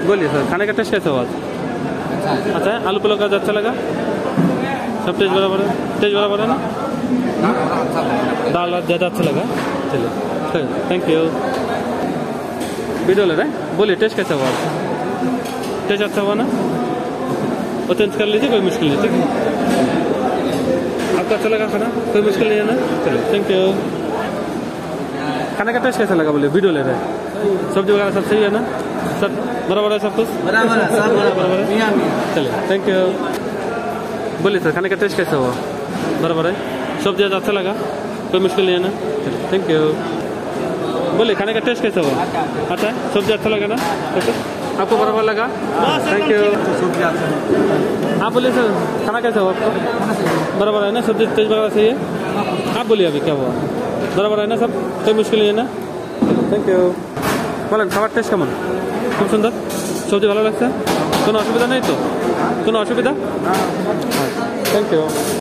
बोलिए सर, खाने का टेस्ट कैसा हुआ? अच्छा है। आलू पुलाव का अच्छा लगा? सब टेस्ट बराबर है? टेस्ट बराबर है ना? दाल ज़्यादा अच्छा लगा? चलिए थैंक यू। वीडियो ले रहे हैं, बोलिए टेस्ट कैसा हुआ? टेस्ट अच्छा हुआ ना? वो चेंज कर लीजिए, कोई मुश्किल नहीं, ठीक है? आपको अच्छा लगा खाना? कोई मुश्किल नहीं है ना? चलिए थैंक यू। खाने का टेस्ट कैसा लगा बोलिए? वीडियो ले रहे हैं। सब्जी वगैरह सब सही है ना? सब बराबर है? सब कुछ बराबर है, सब बराबर है। चलिए थैंक यू। बोलिए सर, खाने का टेस्ट कैसा हुआ? बराबर है? सब ज़्यादा अच्छा लगा? कोई मुश्किल नहीं है ना? चलिए थैंक यू। बोलिए खाने का टेस्ट कैसा हुआ? अच्छा है? सब्जी अच्छा लगा ना? ओके, आपको बराबर लगा? Thank you. आप बोलिए सर, खाना कैसा हुआ आपको? बराबर है ना? सब्जी तेज वगैरह सही है? आप बोलिए अभी क्या हुआ? बराबर है ना सब? कोई मुश्किल नहीं है ना? Thank you. বলেন খাবার টেস্ট কেমন? খুব সুন্দর, সবজি ভালো লাগছে, কোনো অসুবিধা নেই তো? কোনো অসুবিধা? Thank you.